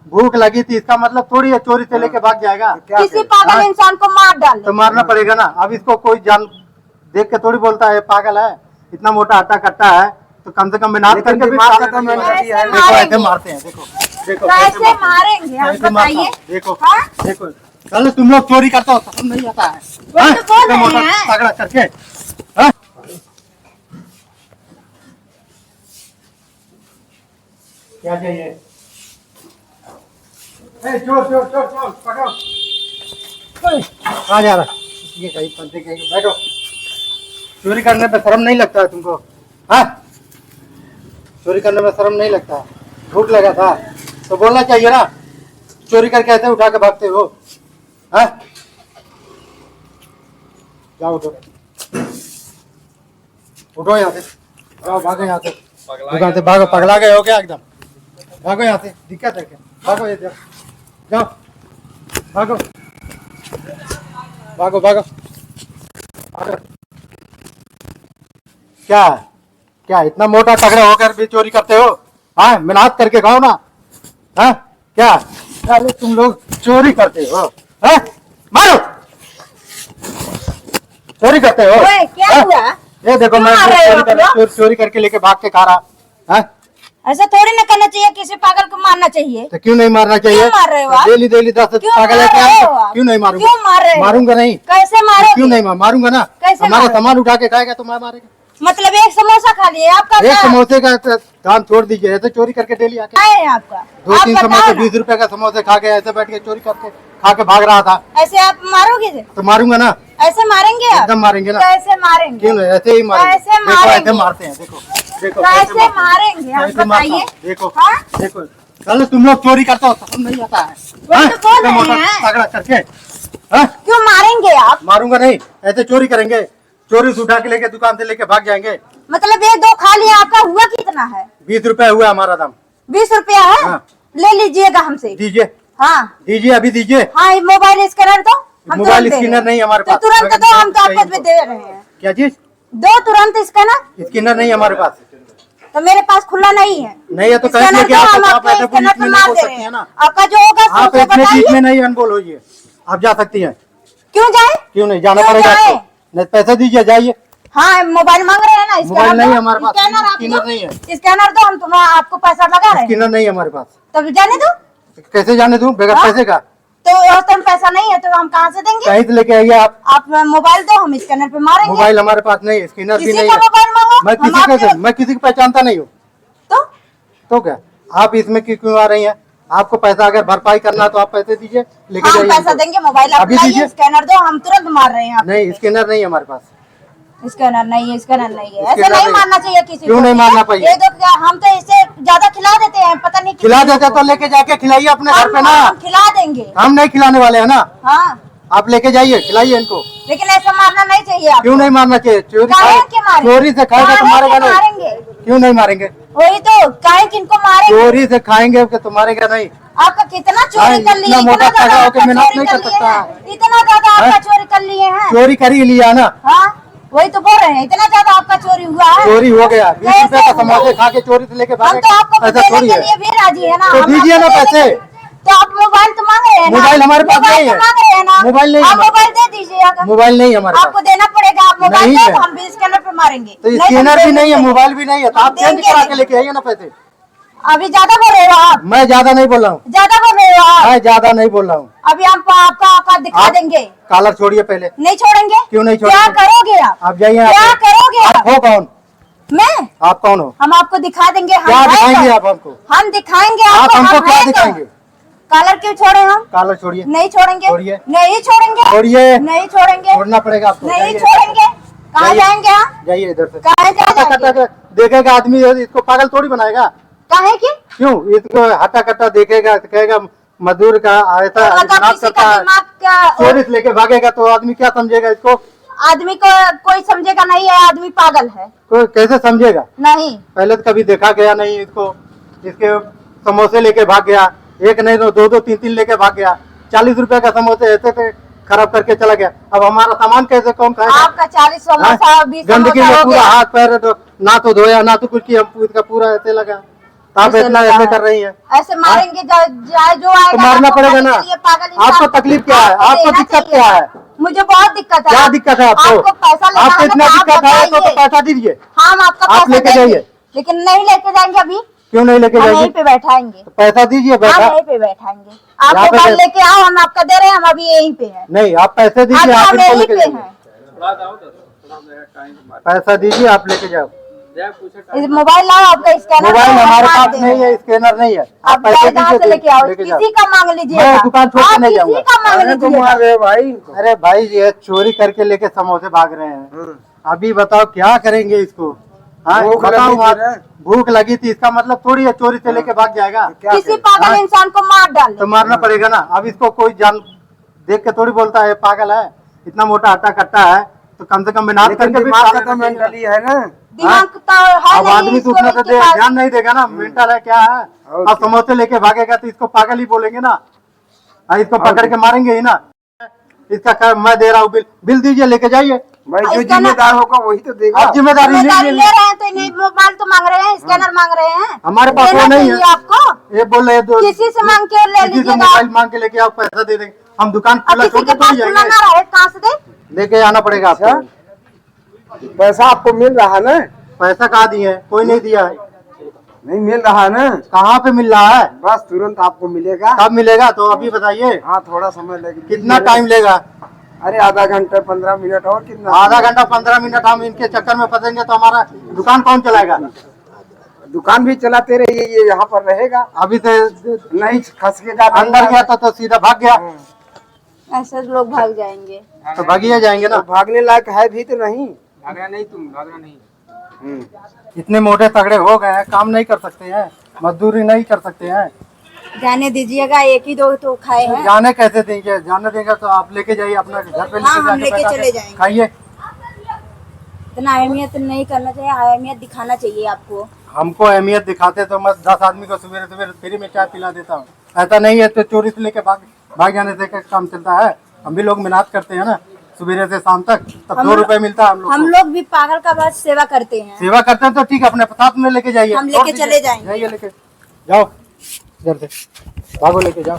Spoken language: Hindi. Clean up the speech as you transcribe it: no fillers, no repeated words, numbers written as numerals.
भूख लगी थी, इसका मतलब थोड़ी है चोरी से लेके भाग जाएगा। किसी पागल इंसान को मार डाल तो मारना पड़ेगा ना। अब इसको कोई जान देख के थोड़ी बोलता है पागल है, इतना मोटा हट्टा कट्टा है तो कम से कम मेहनत करके भी देखो ऐसे मारते हैं। देखो देखो कैसे मारेंगे आप बताइए। देखो देखो चलो तुम लोग चोरी करते हो, समझ नहीं आता है तगड़ा करके। क्या चाहिए? चोर चोर चोर चोर पकड़ो। कहाँ जा रहा? ये कहीं पंते कहीं बैठो। चोरी करने पे शर्म नहीं लगता है तुमको? हाँ, चोरी करने में शर्म नहीं लगता? भूख लगा था तो बोलना चाहिए ना। चोरी करके ऐसे उठा के भागते हो? हाँ, जाओ उठो, उठो यहाँ से, जाओ भागो यहाँ से, दुकान से भागो। पगला गए हो क्या एकदम? भागो यहाँ से, दिक्कत है क्या? भागो ये जाओ, भागो भागो भागो भागो। क्या क्या इतना मोटा तगड़े होकर भी चोरी करते हो? हाँ, मेहनत करके खाओ ना। हाँ क्या? अरे तुम लोग चोरी करते हो? हाँ, मारो, चोरी करते हो? क्या हुआ? ये देखो मैं चोरी करके लेके भाग के खा रहा। हाँ, ऐसा थोड़ी ना करना चाहिए, किसी पागल को मारना चाहिए। तो क्यों नहीं मारना चाहिए? क्यों मार रहे हो आप? डेली डेली 10 पागल है क्या? क्यों नहीं मारूंगा? क्यों मार रहे हो? मारूंगा नहीं। कैसे मारोगे? क्यों नहीं मारूंगा ना। कैसे हमारा सामान उठा के खाएगा तो मैं मारेगा? मतलब एक समोसा खा लिए आपका? एक समोसे का काम छोड़ दीजिए, ऐसे चोरी करके डेली आके है आपका 2-3 समोसे 20 रुपए का समोसे खा के ऐसे बैठ के चोरी करके खा के भाग रहा था। ऐसे आप मारोगे? तो मारूंगा ना। ऐसे मारेंगे आप? एकदम मारेंगे ना। कैसे मारेंगे? क्यों नहीं, ऐसे ही मारेंगे। कैसे देखो ऐसे मारते हैं। देखो देखो कैसे मारेंगे आप बताइए। देखो देखो चलो तुम लोग चोरी करते हो, समझ नहीं आता है? तगड़ा करके। क्यों मारेंगे आप? मारूंगा नहीं, ऐसे चोरी करेंगे, चोरी से उठा के लेके दुकान से लेके भाग जाएंगे। मतलब ये दो खा लिया, आपका हुआ कितना है? 20 रुपए हुआ हमारा दाम। 20 रुपया है? हाँ। ले लीजिएगा हमसे। दीजिए। हाँ दीजिए, अभी दीजिए। हाँ, मोबाइल स्कैनर दो। मोबाइल स्कैनर नहीं हमारे पास। तो तुरंत दो, हम तो आपको दे रहे हैं। क्या चीज? दो तुरंत स्कैनर। स्कैनर नहीं हमारे पास। तो मेरे पास खुला नहीं है। नहीं है तो कैसे लेके आप ऐसे पुलिस में नहीं बोल सकती है ना। आपका जो होगा आप इसमें बीच में नहीं अनबोल होइए। आप जा सकती हैं। क्यों जाए? क्यों नहीं जाना पड़ेगा आपको? नहीं, पैसे दीजिए, जाइए। हाँ, मोबाइल मांग रहे हैं ना। मोबाइल नहीं हमारे पास। स्कैनर नहीं है। स्कैनर दो, हम तुम्हारा आपको पैसा लगा रहे हैं। स्कैनर नहीं हमारे पास। तब जाने दो। कैसे जाने दूं बगैर पैसे का? तो पैसा नहीं है तो हम कहाँ से देंगे? कहीं से लेके आइए आप मोबाइल दो, हम स्कैनर पे मारेंगे। मोबाइल हमारे पास नहीं, स्कैनर भी नहीं है। मोबाइल मांगो। मैं किसी को पहचानता नहीं हूँ। तो क्या आप इसमें क्यों आ रही हैं? आपको पैसा अगर भरपाई करना तो आप पैसे दीजिए, लेके जाइए। पैसा देंगे, मोबाइल अभी दीजिए। स्कैनर दो, हम तुरंत मार रहे हैं। नहीं, स्कैनर नहीं है हमारे पास। स्कैनर नहीं है, स्कैनर नहीं है। ऐसे नहीं मारना चाहिए किसी को। क्यों नहीं मारना चाहिए? हम तो इससे ज्यादा खिला देते हैं, पता नहीं खिला देते तो लेके जाके खिलाइए अपने घर पे ना। हम खिला देंगे। हम नहीं खिलाने वाले है ना। हाँ, आप लेके जाइए, खिलाइए इनको। लेकिन ऐसा मारना नहीं चाहिए आपको। क्यों नहीं मारना चाहिए? चोरी से खाएगा तो मारेगा नहीं। क्यों नहीं मारेंगे? वही तो, काहे किनको मारेंगे? चोरी से खाएंगे तो मारेगा नहीं। आपका कितना चोरी कर लिए? मोटा तगड़ा होकर मेहनत नहीं कर सकता। इतना ज्यादा आपका चोरी कर लिए हैं। चोरी कर ही लिया ना। हाँ, वही तो बोल रहे हैं, इतना ज्यादा आपका चोरी हुआ है। चोरी हो गया। 20 रुपए का समोसे खा के चोरी से लेके भागे। हम तो आपको ऐसा देने थोड़ी के है। लिए भी राजी है ना। तो दीजिए ना पैसे। तो आप मोबाइल तो मांग रहे हैं ना। मोबाइल हमारे पास नहीं है। मांग रहे हैं ना। मोबाइल नहीं है। आप मोबाइल दे दीजिए। मोबाइल नहीं है हमारे आपको पास। देना पड़ेगा। आप मोबाइल नहीं दे है। तो हम भी स्कैनर पे मारेंगे। तो स्कैनर भी नहीं है, मोबाइल भी नहीं है, तो आप चेंज करा के लेके आइए ना पैसे। अभी ज्यादा बोल रहे हो आप। मैं ज्यादा नहीं बोल रहा हूँ। ज्यादा बोल रहे हो आप। मैं ज्यादा नहीं बोल रहा हूँ। अभी हम आपका औकात दिखा देंगे। कॉलर छोड़िए पहले। नहीं छोड़ेंगे। क्यों नहीं छोड़ेंगे? क्या करोगे आप? आप जाइए। क्या करोगे आप हो कौन? मैं? आप कौन हो? हम आपको दिखा देंगे। क्या दिखाएंगे आप हमको? हम दिखाएंगे आप आपको। हमको क्या दिखाएंगे? कॉलर क्यों छोड़े हम? कॉलर छोड़िए। नहीं छोड़ेंगे। छोड़िए। नहीं छोड़ेंगे। छोड़िए। नहीं छोड़ेंगे। छोड़ना पड़ेगा आपको। नहीं छोड़ेंगे। कहाँ जाएंगे हम? जाइए इधर से। कहाँ जाएंगे? देखेगा आदमी, इसको पागल थोड़ी बनाएगा। काहे की? क्यों? इसको हट्टा कट्टा देखेगा तो कहेगा मजदूर का ऐसा करता है, चोरी से लेके भागेगा तो आदमी क्या समझेगा इसको? आदमी को कोई समझेगा नहीं है, आदमी पागल है। कोई कैसे समझेगा? नहीं, पहले तो कभी देखा गया नहीं इसको। इसके समोसे लेके भाग गया, एक नहीं तो 2-2, 3-3 लेके भाग गया। 40 रुपए का समोसे ऐसे थे खराब करके चला गया। अब हमारा सामान कैसे कौन खाएगा? आपका 40 समोसा 20 गंदगी समोसा में हो पूरा गया। हाथ पैर ना तो धोया ना तो कुछ किया, इसका पूरा ऐसे लगा। आप इतना लगा ऐसे है। कर रही है? ऐसे मारेंगे जो आएगा तो मारना आपको पड़ेगा खाने ना। के लिए पागल इंसान आपको को तकलीफ क्या है? आपको आपको देना दिक्कत चाहिए क्या है? ना। मुझे बहुत दिक्कत है। क्या दिक्कत है आपको? आपको पैसा लेना आपको है इतना ना, आप दिक्कत है तो बताइए। पैसा दीजिए। हम आपका आप पैसा लेके देंगे, जाइए। लेकिन नहीं लेके जाएंगे अभी। क्यों नहीं लेके हम यहीं जाएंगे? पे बैठाएंगे। तो पैसा दीजिए हम बैठा। यहीं पे बैठाएंगे। आप यहाँ पे मोबाइल बैठ- लेके आओ, हम आपका दे रहे हैं, हम अभी यहीं पे हैं। नहीं, आप पैसे अब दीजिए, आप हम इनको यहीं लेके पे जाइए। हैं। पैसा दीजिए, आप लेके जाओ। इस मोबाइल लाओ, आपका स्कैनर मोबाइल दो, हम हमारे मार पास दे नहीं रहे है, हैं। स्कैनर नहीं है। आप पैसे कहाँ से दीजिए, लेके आओ? लेके जाओ। किसी का मांग लीजिएगा। मैं दुकान छोड़ के आप नहीं किसी जाऊंगा। का मांग लीजिएगा। रहे हो भाई इनको। अरे भाई, ये चोरी करके लेके समोसे भाग रहे हैं। अभी बताओ क्या करेंगे इसको? हाँ, भूख बताओ लगी थी आप। ना? भूख लगी थी, इसका मतलब थोड़ी है चोरी से लेके भाग जाएगा। क्या किसी करें? पागल हाँ। इंसान को मार डाले। तो मारना पड़ेगा ना। अब इसको कोई जान देख के थोड़ी बोलता है पागल है, इतना मोटा आटा कट्टा है, तो कम से कम मेहनत लेकिन करके भी दिमाग खा का लेना तो चाहिए। मेंटली है ना। दिमाग तो है अब नहीं आदमी तो इसको, उतना तो इनके पास। ध्यान नहीं देगा ना, मेंटल है क्या है। और अब समोसे लेके भागेगा तो इसको पागल ही बोलेंगे ना। इसको पकड़ के मारेंगे ही ना। इसका मैं दे रहा हूँ, बिल दीजिए, लेके जाइए। भाई जो इसका ना- जिम्मेदार होगा वही तो देगा। आप जिम्मेदारी जिम्मेदारी ले लीजिए। रहे हैं तो इन्हें मोबाइल तो मांग रहे हैं, स्कैनर मांग रहे हैं। हमारे पास देना वो नहीं चाहिए है। आपको। ये बोल रहे हैं किसी से मांग के ले किसी से लीजिएगा। मोबाइल मांग के लेके आप पैसा दे देंगे। हम दुकान अब खुला किसी छोड़ के के पास थोड़ी खुला जाएंगे। ना रहे, कहाँ से दे? लेके आना पड़ेगा आपको। अच्छा। पैसा आपको मिल रहा है ना? पैसा कहाँ दिए हैं? कोई नहीं दिया है। नहीं मिल रहा है ना? कहाँ पे मिल रहा है? बस तुरंत आपको मिलेगा। कब मिलेगा? तो अभी बताइए, हाँ थोड़ा समय लगेगा। कितना टाइम लेगा? अरे आधा घंटा 15 मिनट और कितना? आधा घंटा 15 मिनट हम इनके चक्कर में फंसेंगे तो हमारा दुकान कौन चलाएगा? दुकान भी चलाते रहिए, ये यहाँ पर रहेगा। अभी तो नहीं खसकेगा। अंदर गया तो सीधा भाग गया। ऐसे लोग भाग जाएंगे। तो भागिए जाएंगे ना। तो भागने लायक है भी तो नहीं। भागना नहीं, तुम भागना नहीं। इतने मोटे तगड़े हो गए हैं, काम नहीं कर सकते हैं, मजदूरी नहीं कर सकते हैं। जाने दीजिएगा, एक ही दो तो खाए हैं। जाने कैसे देंगे? जाने देंगे तो आप लेके जाइए अपना घर पे, हाँ, हम लेके लेके जाके चले जाएंगे। खाइए। इतना अहमियत नहीं करना चाहिए, अहमियत दिखाना चाहिए आपको। हमको अहमियत दिखाते तो मैं 10 आदमी को सवेरे सवेरे फ्री में चाय पिला देता हूँ। ऐसा नहीं है तो चोरी से लेके भाग जाने से क्या काम चलता है? हम भी लोग मेहनत करते हैं ना, सुबह से शाम तक, तब 2 रुपए मिलता है हम हम लोग लोग भी पागल का बस सेवा करते हैं। सेवा करते हैं तो ठीक है, अपने साथ में लेके जाइए। हम लेके छोड़ दीजिए। चले जाएंगे। जाइए, लेके जाओ, इधर से भागो, लेके जाओ।